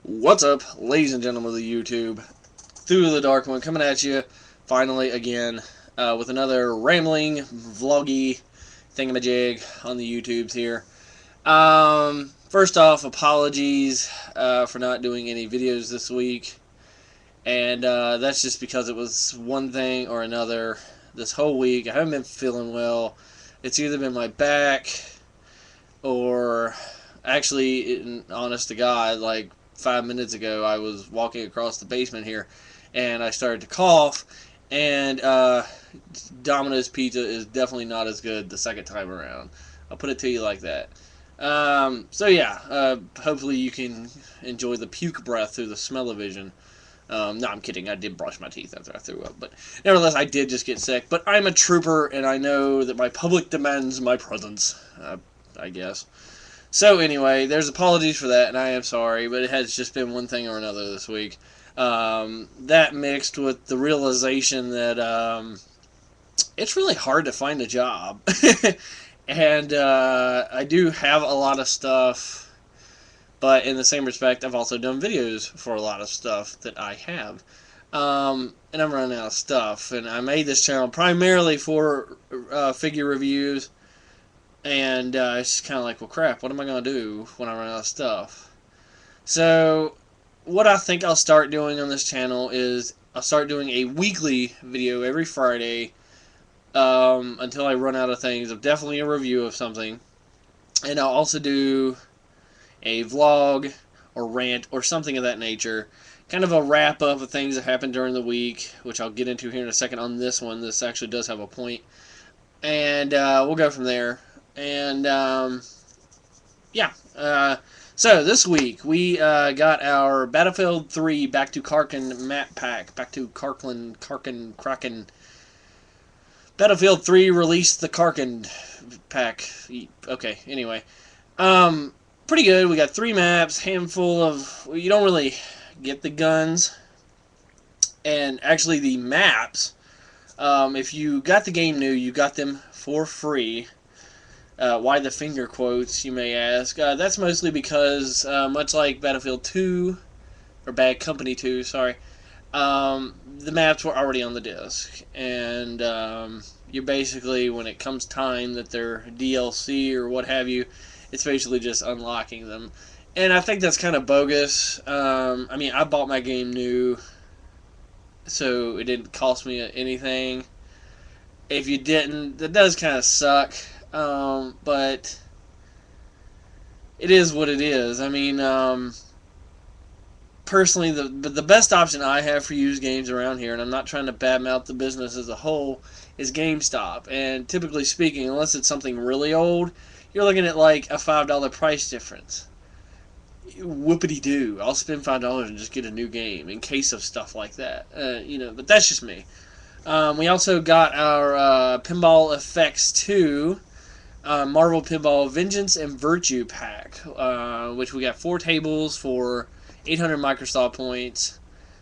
What's up, ladies and gentlemen of the YouTube? CthulhuTheDarkOne coming at you, finally, again, with another rambling, vloggy thingamajig on the YouTubes here. First off, apologies for not doing any videos this week. And that's just because it was one thing or another this whole week. I haven't been feeling well. It's either been my back or actually, honest to God, like 5 minutes ago, I was walking across the basement here, and I started to cough, and Domino's Pizza is definitely not as good the second time around. I'll put it to you like that. So yeah, hopefully you can enjoy the puke breath through the smell-o-vision. No, I'm kidding. I did brush my teeth after I threw up, but nevertheless, I did just get sick. But I'm a trooper, and I know that my public demands my presence, I guess. So anyway, there's apologies for that, and I am sorry, but it has just been one thing or another this week. That mixed with the realization that it's really hard to find a job. And I do have a lot of stuff, but in the same respect, I've also done videos for a lot of stuff that I have. And I'm running out of stuff, and I made this channel primarily for figure reviews. And it's just kind of like, well, crap, what am I going to do when I run out of stuff? So, what I think I'll start doing on this channel is I'll start doing a weekly video every Friday until I run out of things. Of definitely a review of something. And I'll also do a vlog or rant or something of that nature. Kind of a wrap-up of things that happened during the week, which I'll get into here in a second on this one. This actually does have a point. And we'll go from there. And, yeah. So, this week, we got our Battlefield 3 Back to Karkin map pack. Back to Kraken. Battlefield 3 released the Karkin pack. Okay, anyway. Pretty good. We got 3 maps, handful of... You don't really get the guns. And, actually, the maps, if you got the game new, you got them for free. Why the finger quotes, you may ask. That's mostly because, much like Battlefield 2, or Bad Company 2, sorry, the maps were already on the disc. And you're basically, when it comes time that they're DLC or what have you, it's basically just unlocking them. And I think that's kind of bogus. I mean, I bought my game new, so it didn't cost me anything. If you didn't, that does kind of suck. But it is what it is. I mean, personally, the best option I have for used games around here, and I'm not trying to badmouth the business as a whole, is GameStop. And typically speaking, unless it's something really old, you're looking at like a $5 price difference. Whoopity-doo. I'll spend $5 and just get a new game in case of stuff like that. But that's just me. We also got our Pinball Effects 2 Marvel Pinball Vengeance and Virtue pack, which we got 4 tables for 800 Microsoft points.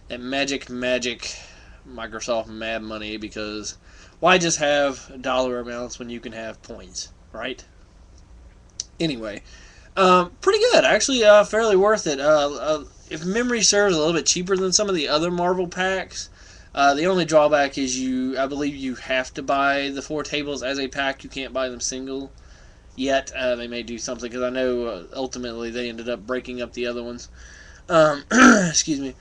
That magic Microsoft mad money, because why just have dollar amounts when you can have points, right? Anyway, pretty good. Actually, fairly worth it. If memory serves, a little bit cheaper than some of the other Marvel packs. The only drawback is I believe you have to buy the 4 tables as a pack. You can't buy them single yet. They may do something, because I know ultimately they ended up breaking up the other ones. Excuse me.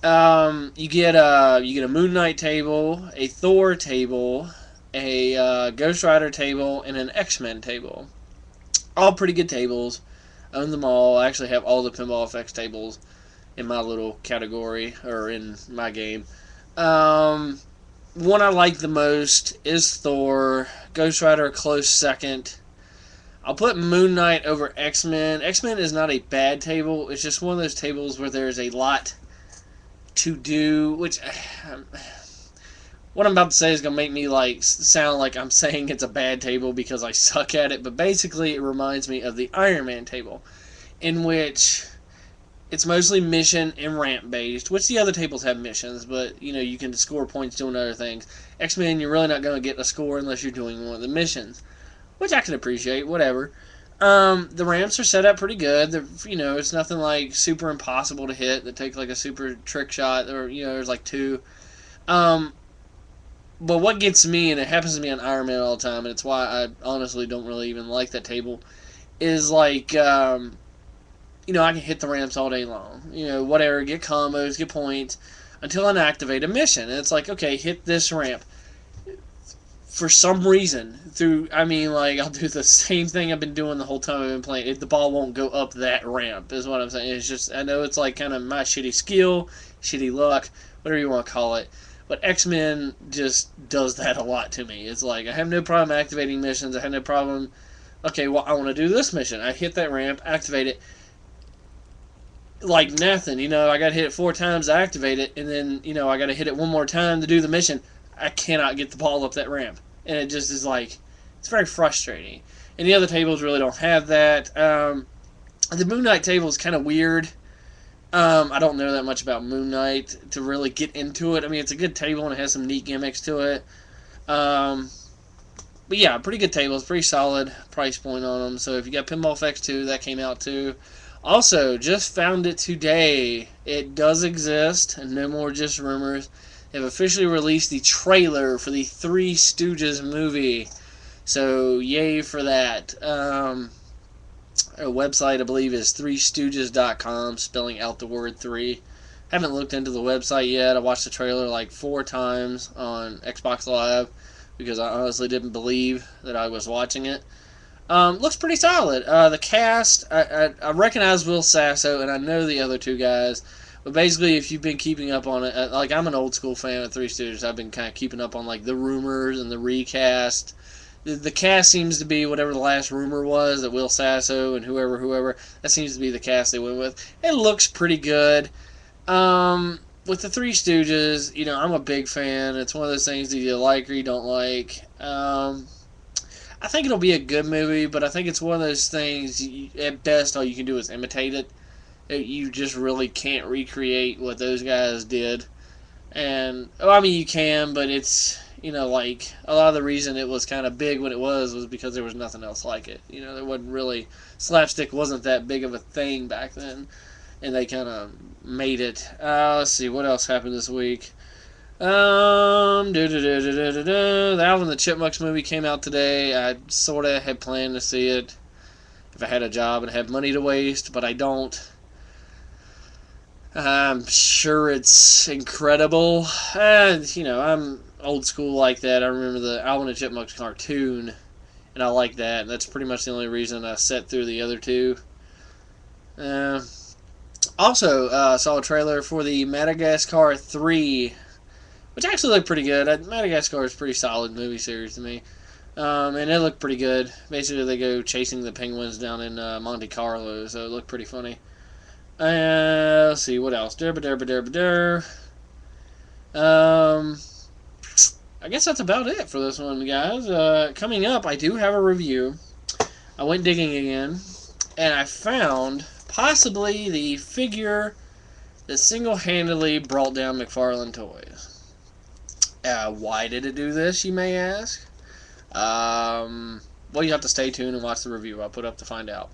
You get a Moon Knight table, a Thor table, a Ghost Rider table, and an X-Men table. All pretty good tables. Own them all. I actually have all the Pinball Effects tables in my little category, or in my game. One I like the most is Thor. Ghost Rider a close second. I'll put Moon Knight over X-Men. X-Men is not a bad table. It's just one of those tables where there's a lot to do, which what I'm about to say is going to make me sound like I'm saying it's a bad table because I suck at it, but basically it reminds me of the Iron Man table, in which it's mostly mission and ramp based, which the other tables have missions, but you can score points doing other things. X-Men, you're really not going to get a score unless you're doing one of the missions, which I can appreciate, whatever. The ramps are set up pretty good. It's nothing like super impossible to hit that take like a super trick shot, or there's like two. Um, but what gets me, and it happens to me on Iron Man all the time, and it's why I honestly don't really even like that table, is like I can hit the ramps all day long. Whatever, get combos, get points, until I activate a mission. And it's like, okay, hit this ramp. For some reason, I'll do the same thing I've been doing the whole time I've been playing. The ball won't go up that ramp, is what I'm saying. It's just, I know it's like kind of my shitty skill, shitty luck, whatever you want to call it. But X-Men just does that a lot to me. It's like, I have no problem activating missions. I have no problem, okay, well, I want to do this mission. I hit that ramp, activate it, like nothing. I got to hit it 4 times to activate it, and then, I got to hit it one more time to do the mission. I cannot get the ball up that ramp. And it just is like, it's very frustrating. And the other tables really don't have that. The Moon Knight table is kind of weird. I don't know that much about Moon Knight to really get into it. I mean, it's a good table and it has some neat gimmicks to it. But yeah, pretty good table. It's pretty solid price point on them. So if you got Pinball Effects 2, that came out too. Also, just found it today. It does exist, and no more just rumors. They've officially released the trailer for the Three Stooges movie. So, yay for that. Our website, I believe, is threestooges.com, spelling out the word 3. Haven't looked into the website yet. I watched the trailer like 4 times on Xbox Live because I honestly didn't believe that I was watching it. Looks pretty solid. The cast, I recognize Will Sasso, and I know the other 2 guys. But basically, if you've been keeping up on it, like I'm an old school fan of Three Stooges, I've been kind of keeping up on like the rumors and the recast. The cast seems to be whatever the last rumor was, that Will Sasso and whoever, that seems to be the cast they went with. It looks pretty good. With the Three Stooges, I'm a big fan. It's one of those things that you like or you don't like. I think it'll be a good movie, but I think it's one of those things, at best, all you can do is imitate it. You just really can't recreate what those guys did. And, you can, but it's, like, a lot of the reason it was kind of big when it was because there was nothing else like it. There wasn't really, slapstick wasn't that big of a thing back then, and they kind of made it. Let's see, what else happened this week? The Alvin and the Chipmunks movie came out today. I sort of had planned to see it if I had a job and had money to waste, but I don't. I'm sure it's incredible. I'm old school like that. I remember the Alvin and Chipmunks cartoon, and I like that. And that's pretty much the only reason I sat through the other 2. Also, saw a trailer for the Madagascar 3, which actually looked pretty good. Madagascar is a pretty solid movie series to me. And it looked pretty good. Basically, they go chasing the penguins down in Monte Carlo, so it looked pretty funny. Let's see, what else? I guess that's about it for this one, guys. Coming up, I do have a review. I went digging again, and I found possibly the figure that single-handedly brought down McFarlane Toys. Why did it do this, you may ask? Well, you have to stay tuned and watch the review I'll put up to find out.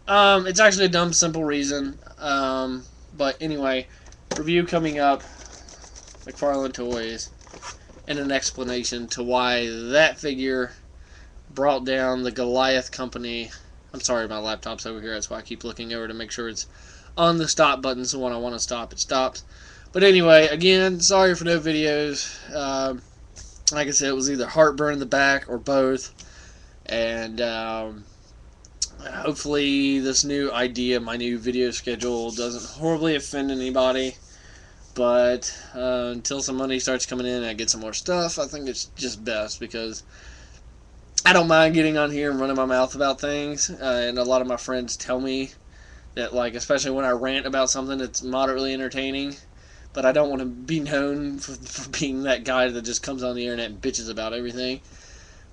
It's actually a dumb, simple reason. But anyway, review coming up, McFarlane Toys, and an explanation to why that figure brought down the Goliath Company. I'm sorry, my laptop's over here, that's why I keep looking over to make sure it's on the stop button, so when I want to stop, it stops. But anyway, again, sorry for no videos. Like I said, it was either heartburn in the back or both. And, hopefully this new idea, my new video schedule, doesn't horribly offend anybody. But until some money starts coming in and I get some more stuff, I think it's just best, because I don't mind getting on here and running my mouth about things. And a lot of my friends tell me that, like, especially when I rant about something that's moderately entertaining, but I don't want to be known for being that guy that just comes on the internet and bitches about everything.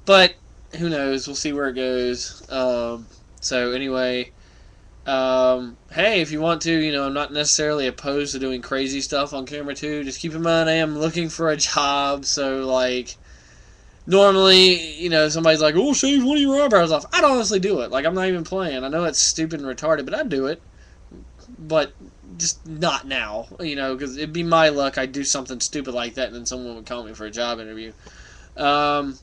But who knows? We'll see where it goes. So anyway, hey, if you want to, I'm not necessarily opposed to doing crazy stuff on camera too. Just keep in mind I am looking for a job, so like, normally, you know, somebody's like, "Oh, shave one of your eyebrows off." I'd honestly do it. Like, I'm not even playing. I know it's stupid and retarded, but I'd do it. But just not now, you know, because it'd be my luck. I'd do something stupid like that, and then someone would call me for a job interview. Um,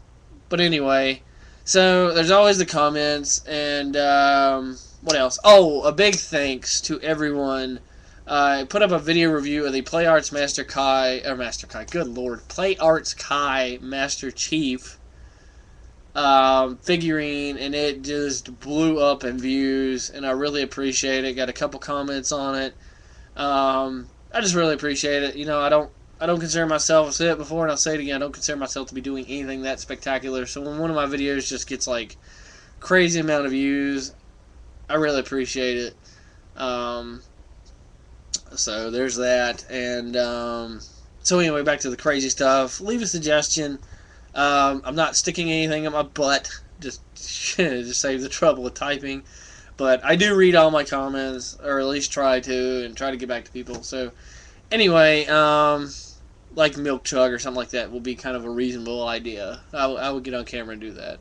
but anyway, so there's always the comments, and what else? Oh, a big thanks to everyone. I put up a video review of the Play Arts Master Kai, or Master Kai, good lord, Play Arts Kai Master Chief figurine, and it just blew up in views, and I really appreciate it. Got a couple comments on it. I just really appreciate it. You know, I don't consider myself, I've said it before and I'll say it again, I don't consider myself to be doing anything that spectacular. So when one of my videos just gets like crazy amount of views, I really appreciate it. Um, so there's that. And so anyway, back to the crazy stuff. Leave a suggestion. I'm not sticking anything in my butt. Just save the trouble of typing. But I do read all my comments, or at least try to, and try to get back to people. So anyway, like milk chug or something like that will be kind of a reasonable idea. I would get on camera and do that.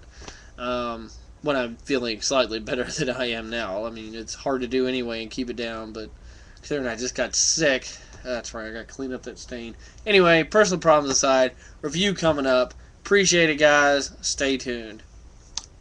When I'm feeling slightly better than I am now. I mean, it's hard to do anyway and keep it down, but considering I just got sick, that's right, I got to clean up that stain. Anyway, personal problems aside, review coming up. Appreciate it, guys. Stay tuned.